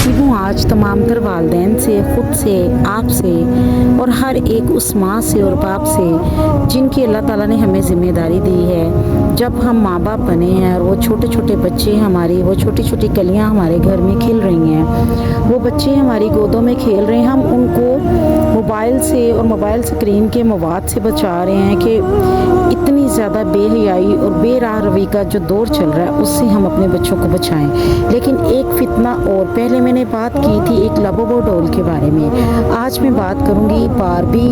चाहती हूँ आज तमाम तर वालिदैन से, ख़ुद से, आप से और हर एक उस माँ से और बाप से जिनकी अल्लाह ताला ने हमें ज़िम्मेदारी दी है। जब हम माँ बाप बने हैं और वो छोटे छोटे बच्चे हमारी, वो छोटी छोटी कलियाँ हमारे घर में खिल रही हैं, वो बच्चे हमारी गोदों में खेल रहे हैं, हम उनको मोबाइल से और मोबाइल स्क्रीन के मवाद से बचा रहे हैं कि इतनी ज़्यादा बेहयाई और बेराह रवी का जो दौर चल रहा है उससे हम अपने बच्चों को बचाएं। लेकिन एक फितना और, पहले मैंने बात की थी एक लाबोबो डॉल के बारे में, आज मैं बात करूंगी बारबी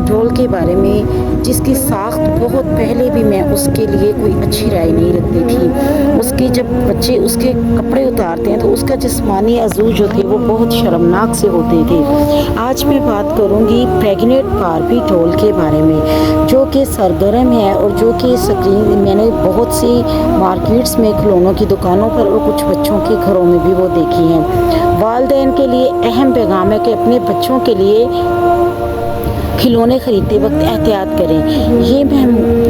डॉल के बारे में, जिसकी साख्त बहुत पहले भी मैं उसके लिए कोई अच्छी राय नहीं रखती थी। उसके जब बच्चे उसके कपड़े उतारते हैं तो उसका जिस्मानी अज़ू जो थे वो बहुत शर्मनाक से होते थे। आज मैं बात करूंगी प्रेग्नेंट बारबी डॉल के बारे में, जो कि सरगर्म है और जो कि स्क्रीन मैंने बहुत सी मार्केट्स में खिलौनों की दुकानों पर और कुछ बच्चों के घरों में भी वो देखी हैं। वालिदैन के लिए अहम पैगाम है कि अपने बच्चों के लिए खिलौने ख़रीदते वक्त एहतियात करें।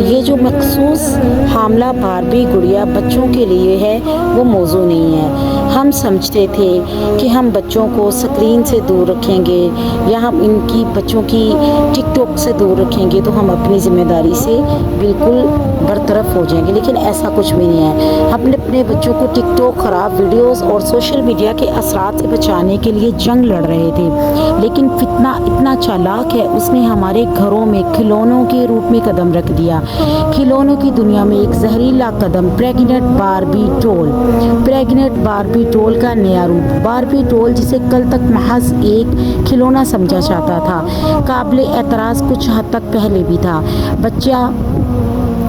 ये जो मखसूस हामला बारबी गुड़िया बच्चों के लिए है वो मौजू नहीं है। हम समझते थे कि हम बच्चों को स्क्रीन से दूर रखेंगे या हम इनकी बच्चों की टिकटॉक से दूर रखेंगे तो हम अपनी ज़िम्मेदारी से बिल्कुल बरतरफ हो जाएंगे, लेकिन ऐसा कुछ भी नहीं है। हम अपने बच्चों को टिकटॉक, ख़राब वीडियोस और सोशल मीडिया के असरात से बचाने के लिए जंग लड़ रहे थे, लेकिन फितना इतना चालाक है, उसने हमारे घरों में खिलौनों के रूप में कदम रख दिया। खिलौनों की दुनिया में एक जहरीला कदम, pregnant Barbie doll. Pregnant Barbie doll का नया रूप, बारबी डॉल जिसे कल तक महज एक खिलौना समझा जाता था, काबिल एतराज़ कुछ हद तक पहले भी था। बच्चा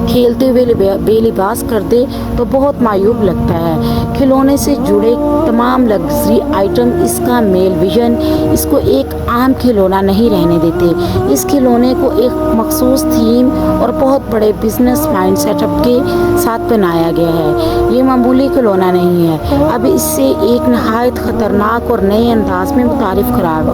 खेलते हुए बेलिबास कर दे तो बहुत मायूब लगता है। खिलौने से जुड़े तमाम लग्जरी आइटम इसका मेल विजन इसको एक आम खिलौना नहीं रहने देते। इस खिलौने को एक मखसूस थीम और बहुत बड़े बिजनेस माइंड सेटअप के साथ बनाया गया है। ये मामूली खिलौना नहीं है, अब इससे एक नहायत ख़तरनाक और नए अंदाज में मुतारिफ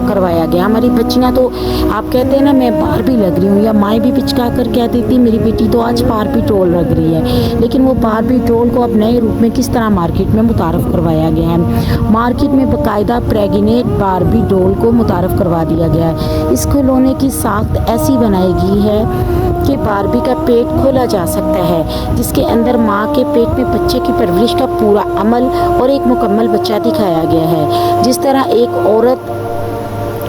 करवाया गया। हमारी बच्चियाँ तो, आप कहते हैं ना मैं बारबी लग रही हूँ, या माएँ भी पिचका कर कहती थी मेरी बेटी तो आज बारबी डॉल लग रही है, लेकिन वो बारबी डॉल को अब नए रूप में किस तरह मार्केट में मुतारफ़ करवाया गया है। मार्केट में बाकायदा प्रेग्नेंट बारबी डॉल को मुतारफ़ करवा दिया गया है। इस खिलौने की साख्त ऐसी बनाई गई है कि बारबी का पेट खोला जा सकता है, जिसके अंदर माँ के पेट में बच्चे की परवरिश का पूरा अमल और एक मुकम्मल बच्चा दिखाया गया है। जिस तरह एक औरत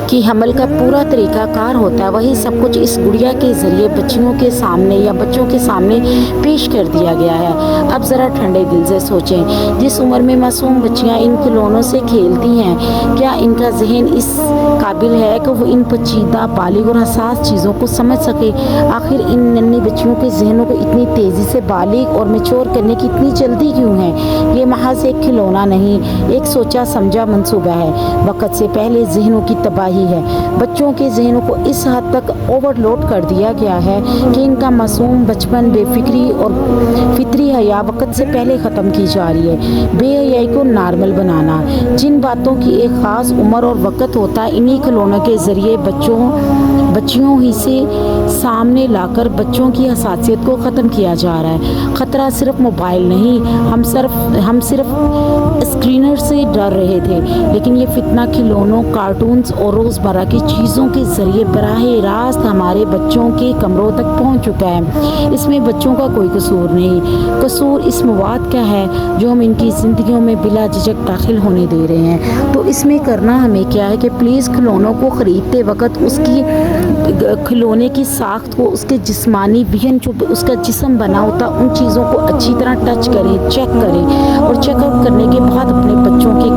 कि हमल का पूरा तरीक़ाकार होता है, वही सब कुछ इस गुड़िया के ज़रिए बच्चियों के सामने या बच्चों के सामने पेश कर दिया गया है। अब ज़रा ठंडे दिल से सोचें, जिस उम्र में मासूम बच्चियाँ इन खिलौनों से खेलती हैं, क्या इनका जहन इस काबिल है कि वो इन पेचीदा, बालिग और हसास चीज़ों को समझ सके? आखिर इन नन्ही बच्चियों के जहनों को इतनी तेज़ी से बालिग और मैच्योर करने की इतनी जल्दी क्यों है? ये महज एक खिलौना नहीं, एक सोचा समझा मंसूबा है। वक़्त से पहले जहनों की तबाही है। बच्चों के जहनों को इस हद तक ओवरलोड कर दिया गया है कि इनका मासूम बचपन, बेफिक्री और फितरी हया वक़्त से पहले ख़त्म की जा रही है। बेहयाई को नॉर्मल बनाना, जिन बातों की एक ख़ास उम्र और वक़्त होता है, इन्हीं खिलौनों के ज़रिए बच्चियों ही से सामने लाकर बच्चों की हसासियत को ख़त्म किया जा रहा है। ख़तरा सिर्फ मोबाइल नहीं, हम सिर्फ स्क्रीनर से डर रहे थे, लेकिन ये फितना खिलौनों, कार्टून्स और रोज़मर्रा की चीज़ों के ज़रिए बराह रास्त हमारे बच्चों के कमरों तक पहुंच चुका है। इसमें बच्चों का कोई कसूर नहीं, कसूर इस मवाद का है जो हम इनकी ज़िंदगियों में बिला झिझक दाखिल होने दे रहे हैं। तो इसमें करना हमें क्या है कि प्लीज़ खिलौनों को ख़रीदते वक्त उसकी खिलौने की साख्त को, उसके जिस्मानी विजन जो उसका जिस्म बना होता, उन चीज़ों को अच्छी तरह टच करें, चेक करें और चेकआउट करने के बाद अपने बच्चों के